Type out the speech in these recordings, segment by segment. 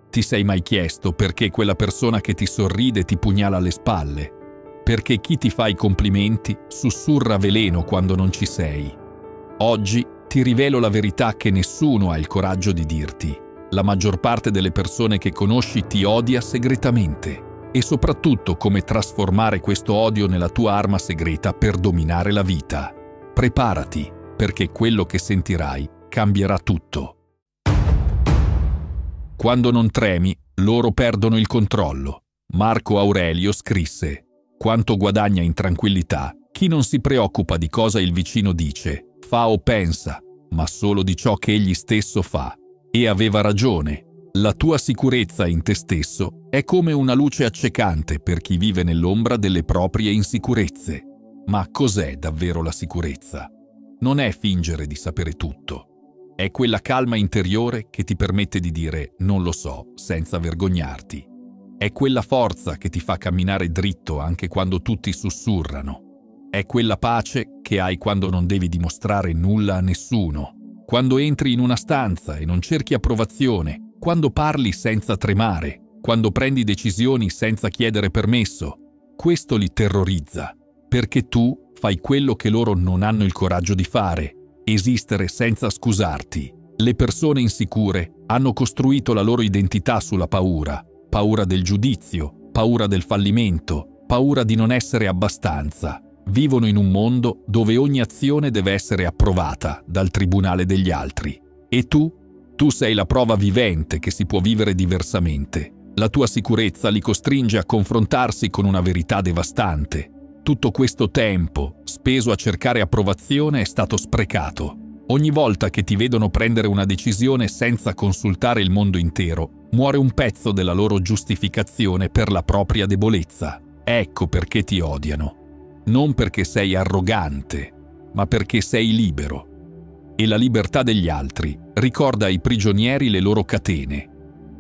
Ti sei mai chiesto perché quella persona che ti sorride ti pugnala alle spalle? Perché chi ti fa i complimenti sussurra veleno quando non ci sei? Oggi ti rivelo la verità che nessuno ha il coraggio di dirti. La maggior parte delle persone che conosci ti odia segretamente. E soprattutto come trasformare questo odio nella tua arma segreta per dominare la vita. Preparati, perché quello che sentirai cambierà tutto. Quando non tremi, loro perdono il controllo. Marco Aurelio scrisse: «Quanto guadagna in tranquillità chi non si preoccupa di cosa il vicino dice, fa o pensa, ma solo di ciò che egli stesso fa». E aveva ragione. La tua sicurezza in te stesso è come una luce accecante per chi vive nell'ombra delle proprie insicurezze. Ma cos'è davvero la sicurezza? Non è fingere di sapere tutto. È quella calma interiore che ti permette di dire «non lo so» senza vergognarti. È quella forza che ti fa camminare dritto anche quando tutti sussurrano. È quella pace che hai quando non devi dimostrare nulla a nessuno. Quando entri in una stanza e non cerchi approvazione, quando parli senza tremare, quando prendi decisioni senza chiedere permesso. Questo li terrorizza, perché tu fai quello che loro non hanno il coraggio di fare. Esistere senza scusarti. Le persone insicure hanno costruito la loro identità sulla paura. Paura del giudizio, paura del fallimento, paura di non essere abbastanza. Vivono in un mondo dove ogni azione deve essere approvata dal tribunale degli altri. E tu sei la prova vivente che si può vivere diversamente. La tua sicurezza li costringe a confrontarsi con una verità devastante. Tutto questo tempo, speso a cercare approvazione, è stato sprecato. Ogni volta che ti vedono prendere una decisione senza consultare il mondo intero, muore un pezzo della loro giustificazione per la propria debolezza. Ecco perché ti odiano. Non perché sei arrogante, ma perché sei libero. E la libertà degli altri ricorda ai prigionieri le loro catene.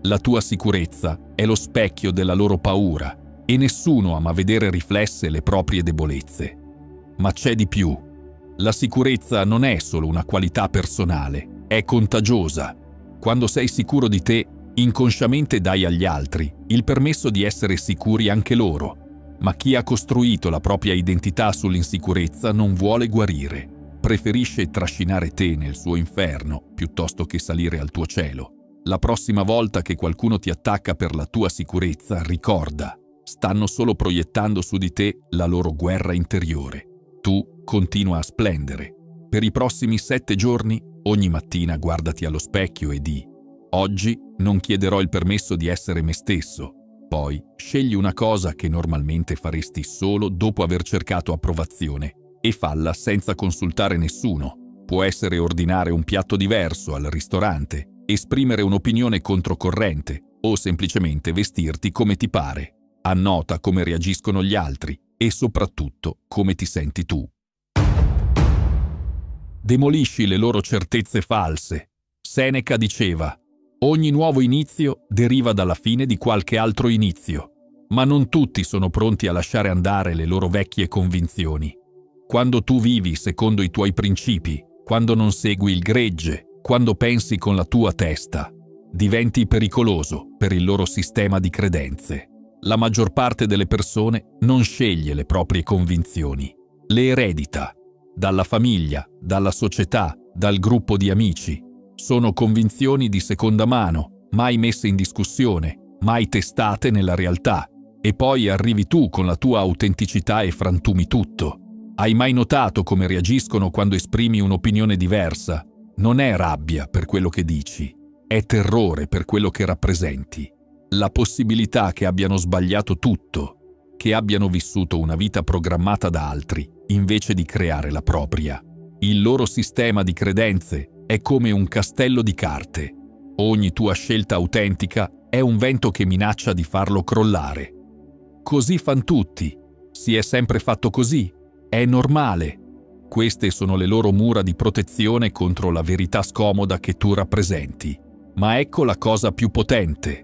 La tua sicurezza è lo specchio della loro paura. E nessuno ama vedere riflesse le proprie debolezze. Ma c'è di più. La sicurezza non è solo una qualità personale, è contagiosa. Quando sei sicuro di te, inconsciamente dai agli altri il permesso di essere sicuri anche loro. Ma chi ha costruito la propria identità sull'insicurezza non vuole guarire. Preferisce trascinare te nel suo inferno piuttosto che salire al tuo cielo. La prossima volta che qualcuno ti attacca per la tua sicurezza, ricorda: stanno solo proiettando su di te la loro guerra interiore. Tu continua a splendere. Per i prossimi 7 giorni, ogni mattina guardati allo specchio e di: oggi non chiederò il permesso di essere me stesso. Poi scegli una cosa che normalmente faresti solo dopo aver cercato approvazione e falla senza consultare nessuno. Può essere ordinare un piatto diverso al ristorante, esprimere un'opinione controcorrente o semplicemente vestirti come ti pare. Annota come reagiscono gli altri e soprattutto come ti senti tu. Demolisci le loro certezze false. Seneca diceva: ogni nuovo inizio deriva dalla fine di qualche altro inizio, ma non tutti sono pronti a lasciare andare le loro vecchie convinzioni. Quando tu vivi secondo i tuoi principi, quando non segui il gregge, quando pensi con la tua testa, diventi pericoloso per il loro sistema di credenze. La maggior parte delle persone non sceglie le proprie convinzioni, le eredita dalla famiglia, dalla società, dal gruppo di amici. Sono convinzioni di seconda mano, mai messe in discussione, mai testate nella realtà. E poi arrivi tu con la tua autenticità e frantumi tutto. Hai mai notato come reagiscono quando esprimi un'opinione diversa? Non è rabbia per quello che dici, è terrore per quello che rappresenti. La possibilità che abbiano sbagliato tutto, che abbiano vissuto una vita programmata da altri, invece di creare la propria. Il loro sistema di credenze è come un castello di carte. Ogni tua scelta autentica è un vento che minaccia di farlo crollare. Così fan tutti. Si è sempre fatto così. È normale. Queste sono le loro mura di protezione contro la verità scomoda che tu rappresenti. Ma ecco la cosa più potente.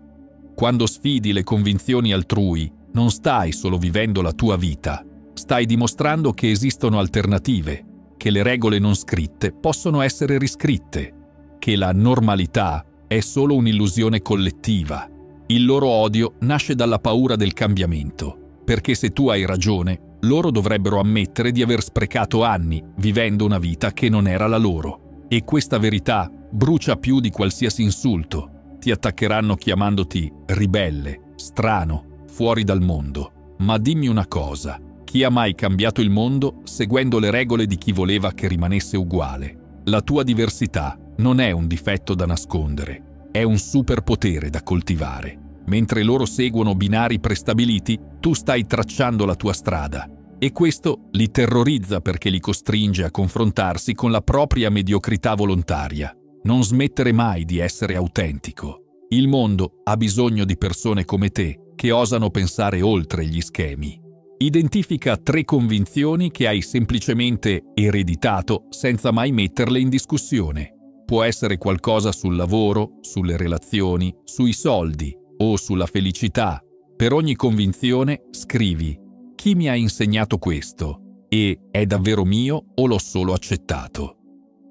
Quando sfidi le convinzioni altrui, non stai solo vivendo la tua vita. Stai dimostrando che esistono alternative, che le regole non scritte possono essere riscritte, che la normalità è solo un'illusione collettiva Il loro odio nasce dalla paura del cambiamento, perché se tu hai ragione, loro dovrebbero ammettere di aver sprecato anni vivendo una vita che non era la loro. E questa verità brucia più di qualsiasi insulto. Ti attaccheranno chiamandoti ribelle, strano, fuori dal mondo. Ma dimmi una cosa, chi ha mai cambiato il mondo seguendo le regole di chi voleva che rimanesse uguale? La tua diversità non è un difetto da nascondere, è un superpotere da coltivare. Mentre loro seguono binari prestabiliti, tu stai tracciando la tua strada. E questo li terrorizza perché li costringe a confrontarsi con la propria mediocrità volontaria. Non smettere mai di essere autentico. Il mondo ha bisogno di persone come te che osano pensare oltre gli schemi. Identifica 3 convinzioni che hai semplicemente ereditato senza mai metterle in discussione. Può essere qualcosa sul lavoro, sulle relazioni, sui soldi o sulla felicità. Per ogni convinzione scrivi: chi mi ha insegnato questo? E è davvero mio o l'ho solo accettato?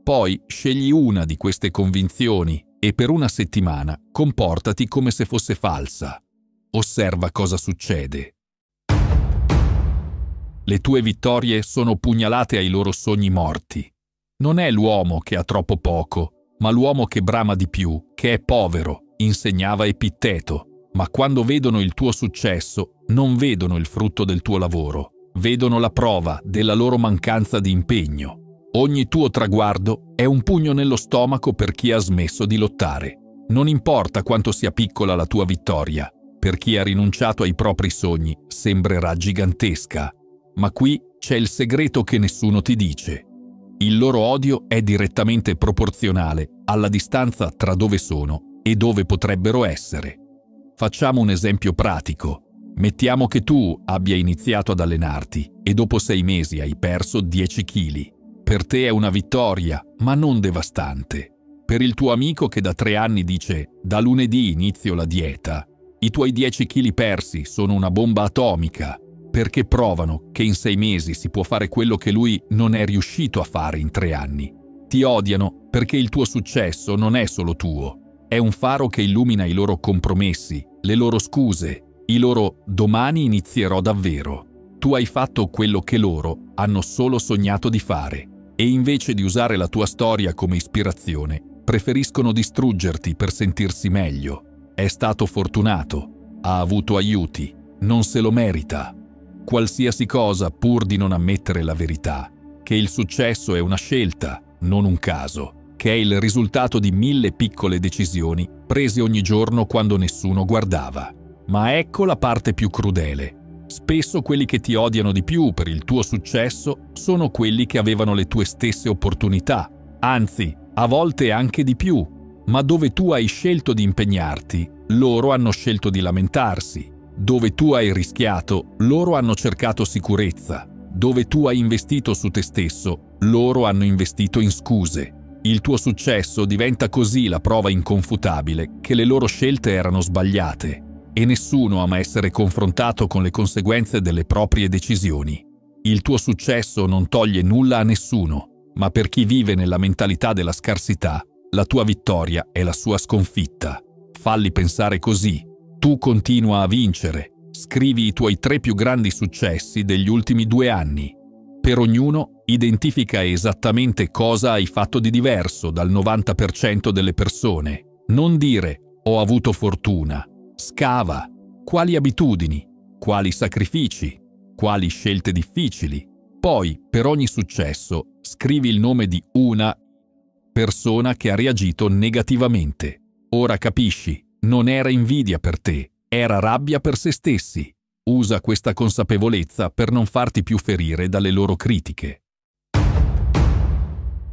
Poi scegli una di queste convinzioni e per una settimana comportati come se fosse falsa. Osserva cosa succede. Le tue vittorie sono pugnalate ai loro sogni morti. Non è l'uomo che ha troppo poco, ma l'uomo che brama di più, che è povero, insegnava Epitteto. Ma quando vedono il tuo successo, non vedono il frutto del tuo lavoro, vedono la prova della loro mancanza di impegno. Ogni tuo traguardo è un pugno nello stomaco per chi ha smesso di lottare. Non importa quanto sia piccola la tua vittoria, per chi ha rinunciato ai propri sogni sembrerà gigantesca. Ma qui c'è il segreto che nessuno ti dice. Il loro odio è direttamente proporzionale alla distanza tra dove sono e dove potrebbero essere. Facciamo un esempio pratico. Mettiamo che tu abbia iniziato ad allenarti e dopo 6 mesi hai perso 10 kg. Per te è una vittoria, ma non devastante. Per il tuo amico che da 3 anni dice «da lunedì inizio la dieta», i tuoi 10 kg persi sono una bomba atomica, perché provano che in 6 mesi si può fare quello che lui non è riuscito a fare in 3 anni. Ti odiano perché il tuo successo non è solo tuo, è un faro che illumina i loro compromessi, le loro scuse, i loro «domani inizierò davvero». Tu hai fatto quello che loro hanno solo sognato di fare. E invece di usare la tua storia come ispirazione, preferiscono distruggerti per sentirsi meglio. È stato fortunato, ha avuto aiuti, non se lo merita. Qualsiasi cosa pur di non ammettere la verità, che il successo è una scelta, non un caso, che è il risultato di 1000 piccole decisioni prese ogni giorno quando nessuno guardava. Ma ecco la parte più crudele. Spesso quelli che ti odiano di più per il tuo successo sono quelli che avevano le tue stesse opportunità, anzi, a volte anche di più. Ma dove tu hai scelto di impegnarti, loro hanno scelto di lamentarsi. Dove tu hai rischiato, loro hanno cercato sicurezza. Dove tu hai investito su te stesso, loro hanno investito in scuse. Il tuo successo diventa così la prova inconfutabile che le loro scelte erano sbagliate. E nessuno ama essere confrontato con le conseguenze delle proprie decisioni. Il tuo successo non toglie nulla a nessuno, ma per chi vive nella mentalità della scarsità, la tua vittoria è la sua sconfitta. Falli pensare così. Tu continua a vincere. Scrivi i tuoi 3 più grandi successi degli ultimi 2 anni. Per ognuno, identifica esattamente cosa hai fatto di diverso dal 90% delle persone. Non dire «ho avuto fortuna». Scava. Quali abitudini? Quali sacrifici? Quali scelte difficili? Poi, per ogni successo, scrivi il nome di una persona che ha reagito negativamente. Ora capisci, non era invidia per te, era rabbia per se stessi. Usa questa consapevolezza per non farti più ferire dalle loro critiche.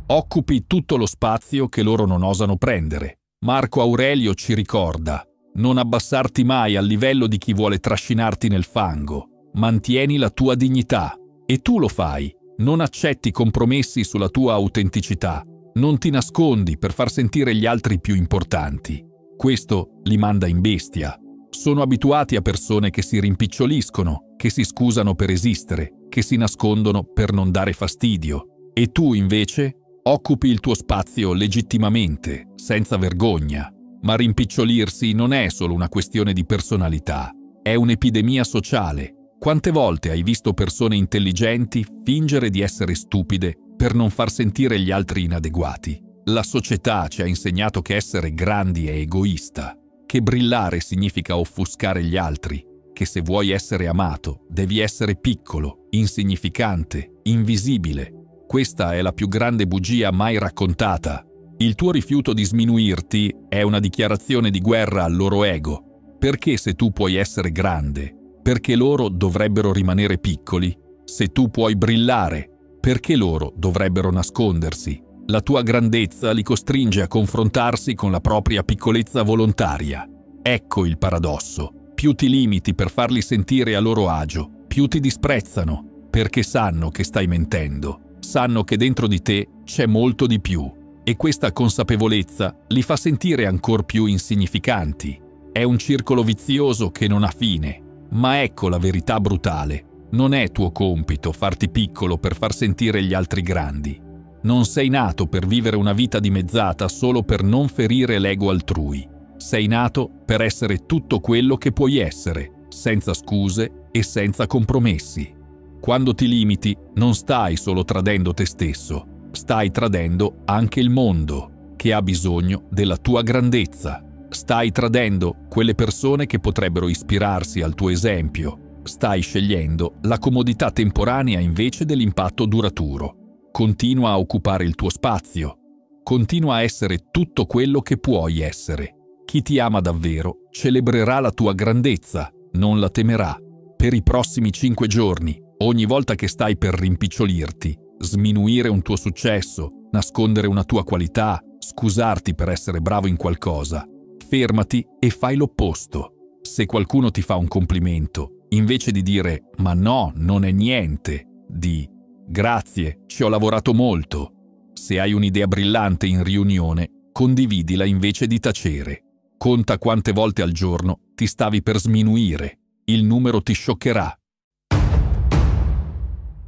Occupi tutto lo spazio che loro non osano prendere. Marco Aurelio ci ricorda: non abbassarti mai al livello di chi vuole trascinarti nel fango. Mantieni la tua dignità. E tu lo fai. Non accetti compromessi sulla tua autenticità. Non ti nascondi per far sentire gli altri più importanti. Questo li manda in bestia. Sono abituati a persone che si rimpiccioliscono, che si scusano per esistere, che si nascondono per non dare fastidio. E tu, invece, occupi il tuo spazio legittimamente, senza vergogna. Ma rimpicciolirsi non è solo una questione di personalità, è un'epidemia sociale. Quante volte hai visto persone intelligenti fingere di essere stupide per non far sentire gli altri inadeguati? La società ci ha insegnato che essere grandi è egoista, che brillare significa offuscare gli altri, che se vuoi essere amato devi essere piccolo, insignificante, invisibile. Questa è la più grande bugia mai raccontata. Il tuo rifiuto di sminuirti è una dichiarazione di guerra al loro ego. Perché se tu puoi essere grande, perché loro dovrebbero rimanere piccoli? Se tu puoi brillare, perché loro dovrebbero nascondersi? La tua grandezza li costringe a confrontarsi con la propria piccolezza volontaria. Ecco il paradosso. Più ti limiti per farli sentire a loro agio, più ti disprezzano, perché sanno che stai mentendo. Sanno che dentro di te c'è molto di più. E questa consapevolezza li fa sentire ancor più insignificanti. È un circolo vizioso che non ha fine. Ma ecco la verità brutale. Non è tuo compito farti piccolo per far sentire gli altri grandi. Non sei nato per vivere una vita dimezzata solo per non ferire l'ego altrui. Sei nato per essere tutto quello che puoi essere, senza scuse e senza compromessi. Quando ti limiti, non stai solo tradendo te stesso, stai tradendo anche il mondo, che ha bisogno della tua grandezza. Stai tradendo quelle persone che potrebbero ispirarsi al tuo esempio. Stai scegliendo la comodità temporanea invece dell'impatto duraturo. Continua a occupare il tuo spazio. Continua a essere tutto quello che puoi essere. Chi ti ama davvero celebrerà la tua grandezza, non la temerà. Per i prossimi 5 giorni, ogni volta che stai per rimpicciolirti, sminuire un tuo successo, nascondere una tua qualità, scusarti per essere bravo in qualcosa, fermati e fai l'opposto. Se qualcuno ti fa un complimento, invece di dire «ma no, non è niente», di «grazie, ci ho lavorato molto». Se hai un'idea brillante in riunione, condividila invece di tacere. Conta quante volte al giorno ti stavi per sminuire. Il numero ti scioccherà.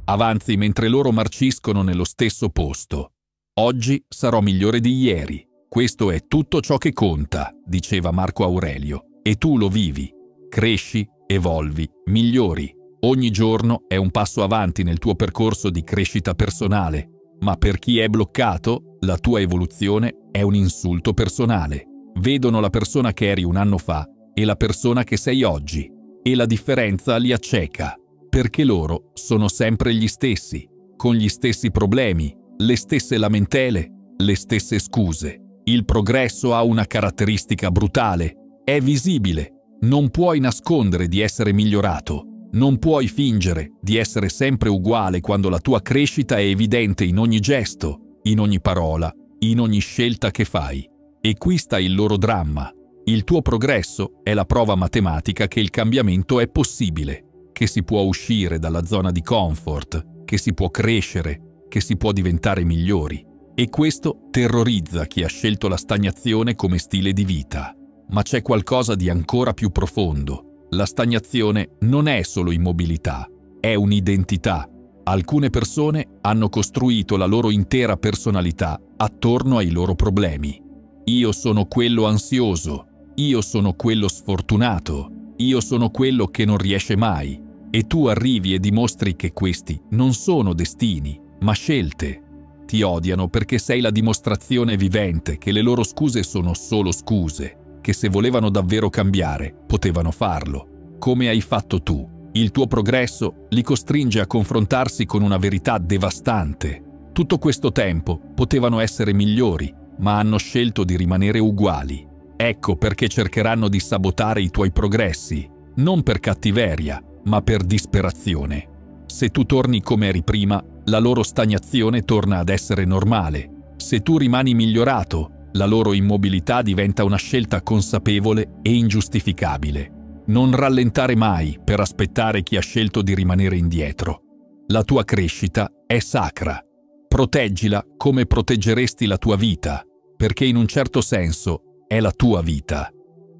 Avanzi mentre loro marciscono nello stesso posto. Oggi sarò migliore di ieri. Questo è tutto ciò che conta, diceva Marco Aurelio. E tu lo vivi. Cresci, evolvi, migliori. Ogni giorno è un passo avanti nel tuo percorso di crescita personale. Ma per chi è bloccato, la tua evoluzione è un insulto personale. Vedono la persona che eri un anno fa e la persona che sei oggi. E la differenza li acceca. Perché loro sono sempre gli stessi, con gli stessi problemi, le stesse lamentele, le stesse scuse. Il progresso ha una caratteristica brutale, è visibile. Non puoi nascondere di essere migliorato, non puoi fingere di essere sempre uguale quando la tua crescita è evidente in ogni gesto, in ogni parola, in ogni scelta che fai. E qui sta il loro dramma. Il tuo progresso è la prova matematica che il cambiamento è possibile, che si può uscire dalla zona di comfort, che si può crescere, che si può diventare migliori. E questo terrorizza chi ha scelto la stagnazione come stile di vita. Ma c'è qualcosa di ancora più profondo. La stagnazione non è solo immobilità, è un'identità. Alcune persone hanno costruito la loro intera personalità attorno ai loro problemi. Io sono quello ansioso, io sono quello sfortunato, io sono quello che non riesce mai. E tu arrivi e dimostri che questi non sono destini, ma scelte. Ti odiano perché sei la dimostrazione vivente che le loro scuse sono solo scuse, che se volevano davvero cambiare, potevano farlo. Come hai fatto tu. Il tuo progresso li costringe a confrontarsi con una verità devastante. Tutto questo tempo potevano essere migliori, ma hanno scelto di rimanere uguali. Ecco perché cercheranno di sabotare i tuoi progressi, non per cattiveria, ma per disperazione. Se tu torni come eri prima, la loro stagnazione torna ad essere normale. Se tu rimani migliorato, la loro immobilità diventa una scelta consapevole e ingiustificabile. Non rallentare mai per aspettare chi ha scelto di rimanere indietro. La tua crescita è sacra. Proteggila come proteggeresti la tua vita, perché in un certo senso è la tua vita.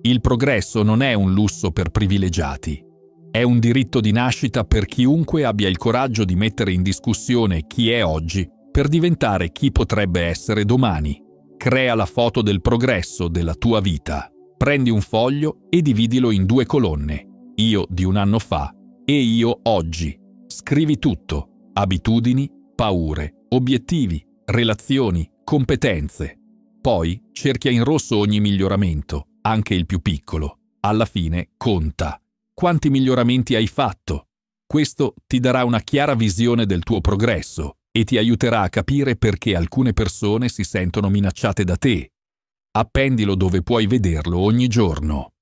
Il progresso non è un lusso per privilegiati. È un diritto di nascita per chiunque abbia il coraggio di mettere in discussione chi è oggi per diventare chi potrebbe essere domani. Crea la foto del progresso della tua vita. Prendi un foglio e dividilo in 2 colonne. Io di un anno fa e io oggi. Scrivi tutto: abitudini, paure, obiettivi, relazioni, competenze. Poi cerchia in rosso ogni miglioramento, anche il più piccolo. Alla fine conta. Quanti miglioramenti hai fatto? Questo ti darà una chiara visione del tuo progresso e ti aiuterà a capire perché alcune persone si sentono minacciate da te. Appendilo dove puoi vederlo ogni giorno.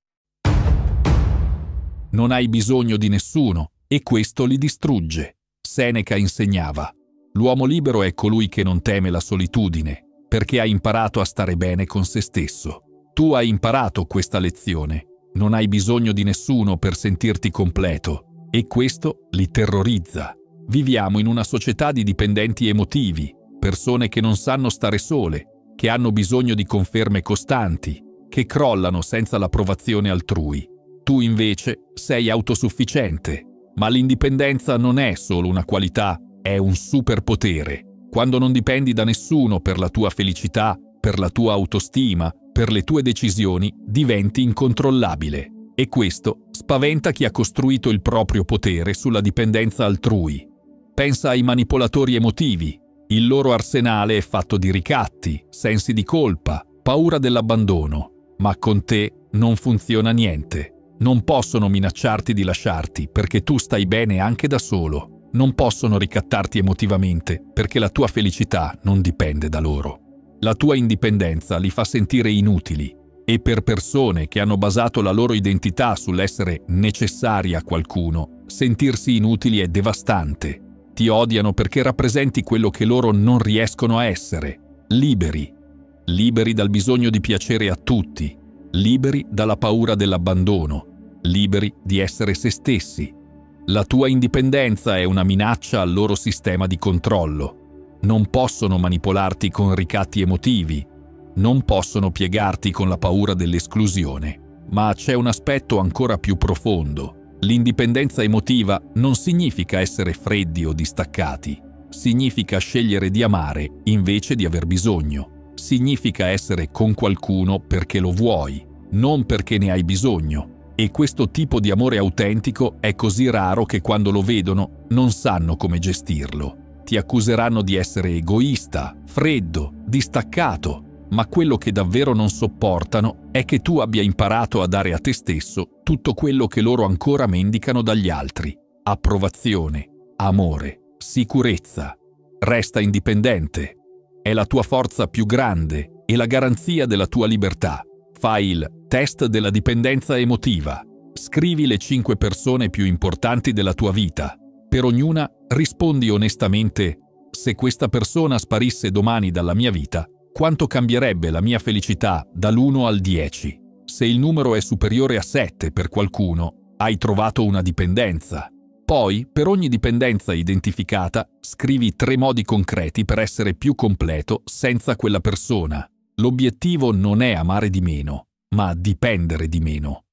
Non hai bisogno di nessuno e questo li distrugge. Seneca insegnava: l'uomo libero è colui che non teme la solitudine, perché ha imparato a stare bene con se stesso. Tu hai imparato questa lezione. Non hai bisogno di nessuno per sentirti completo e questo li terrorizza. Viviamo in una società di dipendenti emotivi, persone che non sanno stare sole, che hanno bisogno di conferme costanti, che crollano senza l'approvazione altrui. Tu invece sei autosufficiente, ma l'indipendenza non è solo una qualità, è un superpotere. Quando non dipendi da nessuno per la tua felicità, per la tua autostima, per le tue decisioni, diventi incontrollabile. E questo spaventa chi ha costruito il proprio potere sulla dipendenza altrui. Pensa ai manipolatori emotivi. Il loro arsenale è fatto di ricatti, sensi di colpa, paura dell'abbandono. Ma con te non funziona niente. Non possono minacciarti di lasciarti perché tu stai bene anche da solo. Non possono ricattarti emotivamente perché la tua felicità non dipende da loro. La tua indipendenza li fa sentire inutili e per persone che hanno basato la loro identità sull'essere necessari a qualcuno, sentirsi inutili è devastante. Ti odiano perché rappresenti quello che loro non riescono a essere. Liberi. Liberi dal bisogno di piacere a tutti. Liberi dalla paura dell'abbandono. Liberi di essere se stessi. La tua indipendenza è una minaccia al loro sistema di controllo. Non possono manipolarti con ricatti emotivi, non possono piegarti con la paura dell'esclusione. Ma c'è un aspetto ancora più profondo. L'indipendenza emotiva non significa essere freddi o distaccati. Significa scegliere di amare invece di aver bisogno. Significa essere con qualcuno perché lo vuoi, non perché ne hai bisogno. E questo tipo di amore autentico è così raro che quando lo vedono non sanno come gestirlo. Ti accuseranno di essere egoista, freddo, distaccato, ma quello che davvero non sopportano è che tu abbia imparato a dare a te stesso tutto quello che loro ancora mendicano dagli altri: approvazione, amore, sicurezza. Resta indipendente. È la tua forza più grande e la garanzia della tua libertà. Fai il test della dipendenza emotiva. Scrivi le 5 persone più importanti della tua vita. Per ognuna rispondi onestamente: se questa persona sparisse domani dalla mia vita, quanto cambierebbe la mia felicità dall'1 al 10? Se il numero è superiore a 7 per qualcuno, hai trovato una dipendenza. Poi, per ogni dipendenza identificata, scrivi 3 modi concreti per essere più completo senza quella persona. L'obiettivo non è amare di meno, ma dipendere di meno.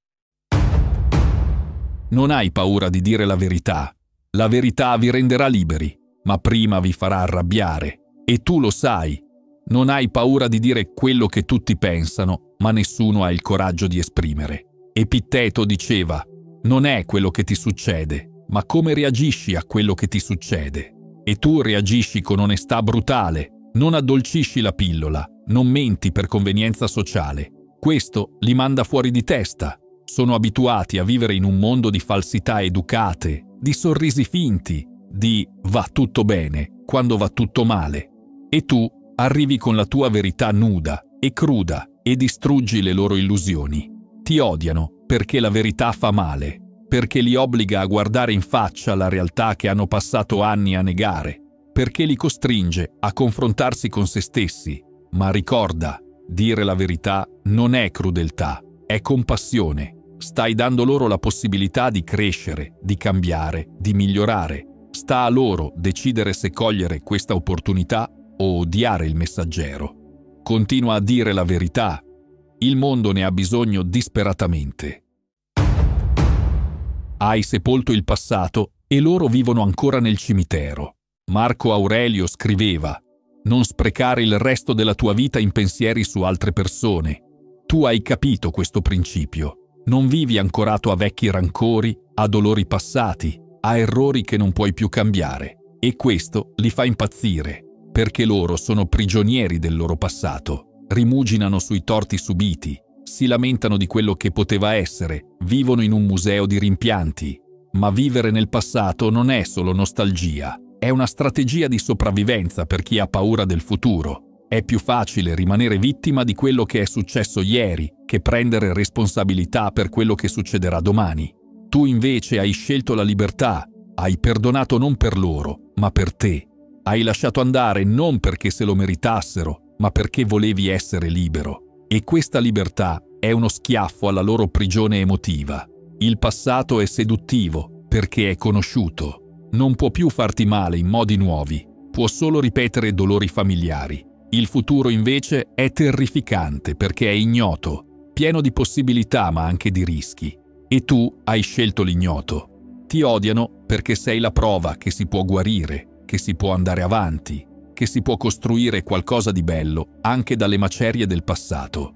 Non hai paura di dire la verità. La verità vi renderà liberi, ma prima vi farà arrabbiare. E tu lo sai. Non hai paura di dire quello che tutti pensano, ma nessuno ha il coraggio di esprimere. Epitteto diceva: non è quello che ti succede, ma come reagisci a quello che ti succede. E tu reagisci con onestà brutale, non addolcisci la pillola, non menti per convenienza sociale. Questo li manda fuori di testa. Sono abituati a vivere in un mondo di falsità educate, di sorrisi finti, di va tutto bene quando va tutto male. E tu arrivi con la tua verità nuda e cruda e distruggi le loro illusioni. Ti odiano perché la verità fa male, perché li obbliga a guardare in faccia la realtà che hanno passato anni a negare, perché li costringe a confrontarsi con se stessi. Ma ricorda, dire la verità non è crudeltà, è compassione. Stai dando loro la possibilità di crescere, di cambiare, di migliorare. Sta a loro decidere se cogliere questa opportunità o odiare il messaggero. Continua a dire la verità. Il mondo ne ha bisogno disperatamente. Hai sepolto il passato e loro vivono ancora nel cimitero. Marco Aurelio scriveva: non sprecare il resto della tua vita in pensieri su altre persone. Tu hai capito questo principio. Non vivi ancorato a vecchi rancori, a dolori passati, a errori che non puoi più cambiare. E questo li fa impazzire, perché loro sono prigionieri del loro passato, rimuginano sui torti subiti, si lamentano di quello che poteva essere, vivono in un museo di rimpianti. Ma vivere nel passato non è solo nostalgia, è una strategia di sopravvivenza per chi ha paura del futuro. È più facile rimanere vittima di quello che è successo ieri che prendere responsabilità per quello che succederà domani. Tu invece hai scelto la libertà, hai perdonato non per loro, ma per te. Hai lasciato andare non perché se lo meritassero, ma perché volevi essere libero. E questa libertà è uno schiaffo alla loro prigione emotiva. Il passato è seduttivo perché è conosciuto. Non può più farti male in modi nuovi, può solo ripetere dolori familiari. Il futuro invece è terrificante perché è ignoto, pieno di possibilità ma anche di rischi. E tu hai scelto l'ignoto. Ti odiano perché sei la prova che si può guarire, che si può andare avanti, che si può costruire qualcosa di bello anche dalle macerie del passato.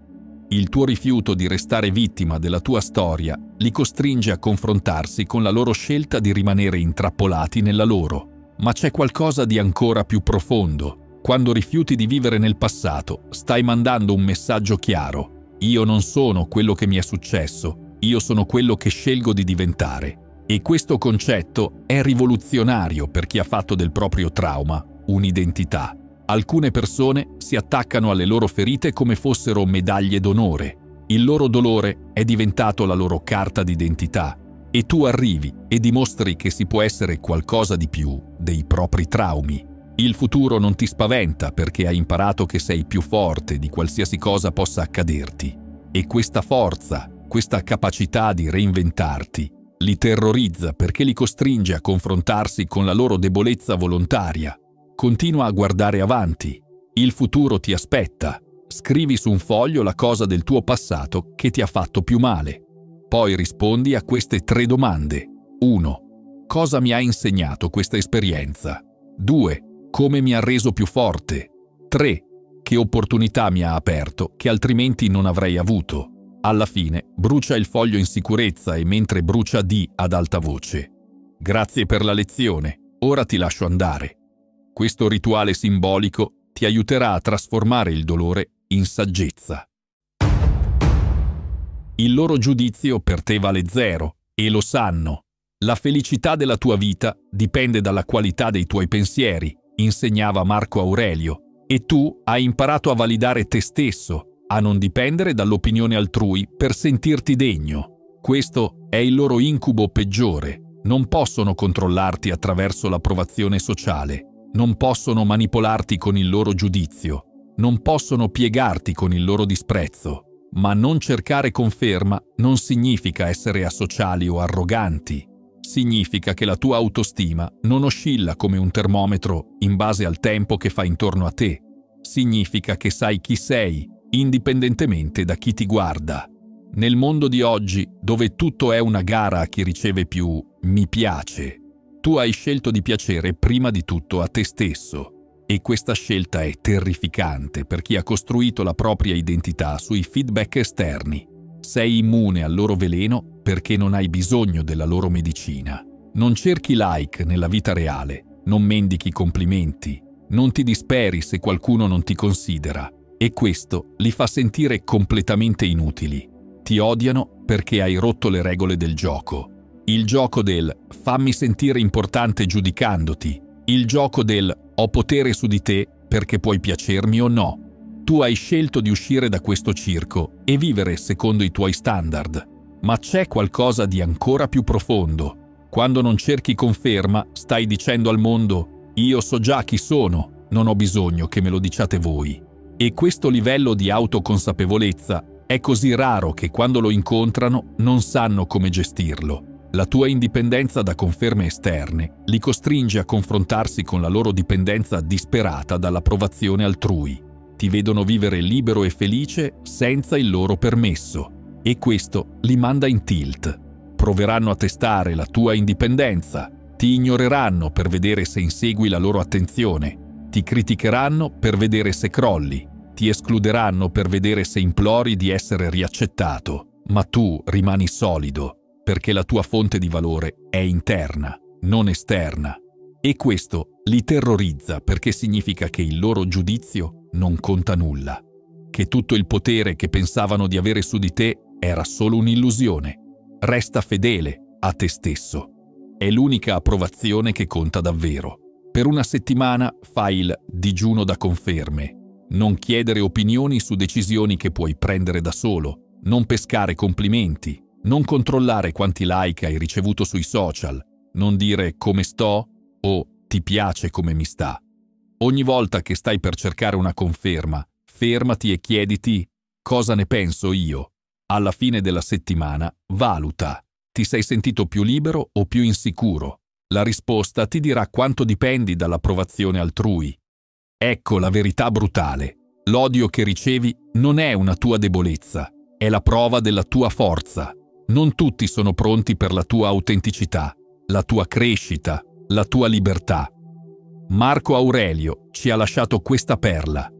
Il tuo rifiuto di restare vittima della tua storia li costringe a confrontarsi con la loro scelta di rimanere intrappolati nella loro. Ma c'è qualcosa di ancora più profondo. Quando rifiuti di vivere nel passato, stai mandando un messaggio chiaro. Io non sono quello che mi è successo, io sono quello che scelgo di diventare. E questo concetto è rivoluzionario per chi ha fatto del proprio trauma un'identità. Alcune persone si attaccano alle loro ferite come fossero medaglie d'onore. Il loro dolore è diventato la loro carta d'identità e tu arrivi e dimostri che si può essere qualcosa di più dei propri traumi. Il futuro non ti spaventa perché hai imparato che sei più forte di qualsiasi cosa possa accaderti. E questa forza, questa capacità di reinventarti, li terrorizza perché li costringe a confrontarsi con la loro debolezza volontaria. Continua a guardare avanti. Il futuro ti aspetta. Scrivi su un foglio la cosa del tuo passato che ti ha fatto più male. Poi rispondi a queste 3 domande. 1. Cosa mi ha insegnato questa esperienza? 2. Come mi ha reso più forte? 3. Che opportunità mi ha aperto che altrimenti non avrei avuto? Alla fine, brucia il foglio in sicurezza e mentre brucia di ad alta voce: grazie per la lezione, ora ti lascio andare. Questo rituale simbolico ti aiuterà a trasformare il dolore in saggezza. Il loro giudizio per te vale 0 e lo sanno. La felicità della tua vita dipende dalla qualità dei tuoi pensieri, insegnava Marco Aurelio, e tu hai imparato a validare te stesso, a non dipendere dall'opinione altrui per sentirti degno. Questo è il loro incubo peggiore. Non possono controllarti attraverso l'approvazione sociale. Non possono manipolarti con il loro giudizio, non possono piegarti con il loro disprezzo, ma non cercare conferma non significa essere asociali o arroganti. Significa che la tua autostima non oscilla come un termometro in base al tempo che fa intorno a te. Significa che sai chi sei, indipendentemente da chi ti guarda. Nel mondo di oggi, dove tutto è una gara a chi riceve più "mi piace", tu hai scelto di piacere prima di tutto a te stesso e questa scelta è terrificante per chi ha costruito la propria identità sui feedback esterni. Sei immune al loro veleno perché non hai bisogno della loro medicina. Non cerchi like nella vita reale, non mendichi complimenti, non ti disperi se qualcuno non ti considera e questo li fa sentire completamente inutili. Ti odiano perché hai rotto le regole del gioco. Il gioco del "fammi sentire importante giudicandoti", il gioco del "ho potere su di te perché puoi piacermi o no". Tu hai scelto di uscire da questo circo e vivere secondo i tuoi standard. Ma c'è qualcosa di ancora più profondo. Quando non cerchi conferma, stai dicendo al mondo: io so già chi sono, non ho bisogno che me lo diciate voi. E questo livello di autoconsapevolezza è così raro che quando lo incontrano non sanno come gestirlo. La tua indipendenza da conferme esterne li costringe a confrontarsi con la loro dipendenza disperata dall'approvazione altrui. Ti vedono vivere libero e felice senza il loro permesso e questo li manda in tilt. Proveranno a testare la tua indipendenza, ti ignoreranno per vedere se insegui la loro attenzione, Ti criticheranno per vedere se crolli, ti escluderanno per vedere se implori di essere riaccettato, ma tu rimani solido, perché la tua fonte di valore è interna, non esterna. E questo li terrorizza perché significa che il loro giudizio non conta nulla, che tutto il potere che pensavano di avere su di te era solo un'illusione. Resta fedele a te stesso. È l'unica approvazione che conta davvero. Per una settimana fai il digiuno da conferme. Non chiedere opinioni su decisioni che puoi prendere da solo, non pescare complimenti, non controllare quanti like hai ricevuto sui social, non dire come sto o ti piace come mi sta. Ogni volta che stai per cercare una conferma, fermati e chiediti cosa ne penso io. Alla fine della settimana, valuta. Ti sei sentito più libero o più insicuro? La risposta ti dirà quanto dipendi dall'approvazione altrui. Ecco la verità brutale. L'odio che ricevi non è una tua debolezza, è la prova della tua forza. Non tutti sono pronti per la tua autenticità, la tua crescita, la tua libertà. Marco Aurelio ci ha lasciato questa perla.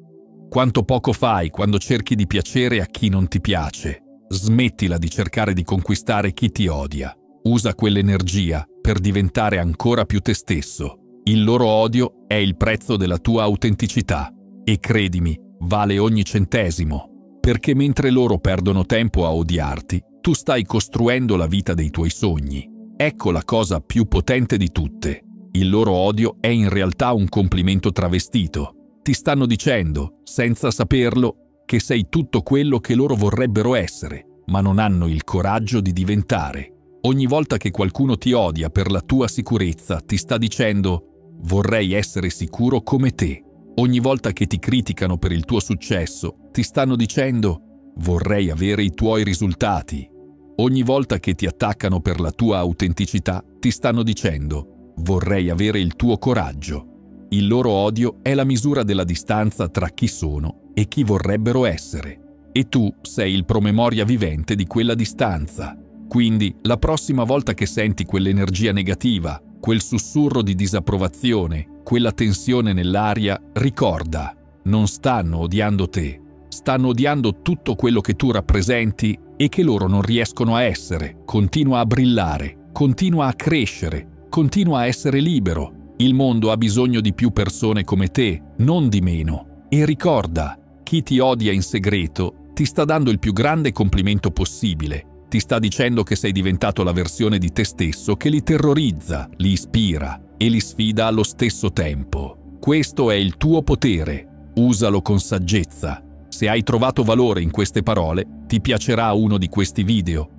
Quanto poco fai quando cerchi di piacere a chi non ti piace. Smettila di cercare di conquistare chi ti odia. Usa quell'energia per diventare ancora più te stesso. Il loro odio è il prezzo della tua autenticità. E credimi, vale ogni centesimo. Perché mentre loro perdono tempo a odiarti, tu stai costruendo la vita dei tuoi sogni. Ecco la cosa più potente di tutte. Il loro odio è in realtà un complimento travestito. Ti stanno dicendo, senza saperlo, che sei tutto quello che loro vorrebbero essere, ma non hanno il coraggio di diventare. Ogni volta che qualcuno ti odia per la tua sicurezza, ti sta dicendo «vorrei essere sicuro come te». Ogni volta che ti criticano per il tuo successo, ti stanno dicendo «vorrei avere i tuoi risultati». Ogni volta che ti attaccano per la tua autenticità, ti stanno dicendo «vorrei avere il tuo coraggio». Il loro odio è la misura della distanza tra chi sono e chi vorrebbero essere. E tu sei il promemoria vivente di quella distanza. Quindi, la prossima volta che senti quell'energia negativa, quel sussurro di disapprovazione, quella tensione nell'aria, ricorda, non stanno odiando te, stanno odiando tutto quello che tu rappresenti e che loro non riescono a essere. Continua a brillare, continua a crescere, continua a essere libero. Il mondo ha bisogno di più persone come te, non di meno. E ricorda, chi ti odia in segreto ti sta dando il più grande complimento possibile. Ti sta dicendo che sei diventato la versione di te stesso che li terrorizza, li ispira e li sfida allo stesso tempo. Questo è il tuo potere. Usalo con saggezza. Se hai trovato valore in queste parole, ti piacerà uno di questi video.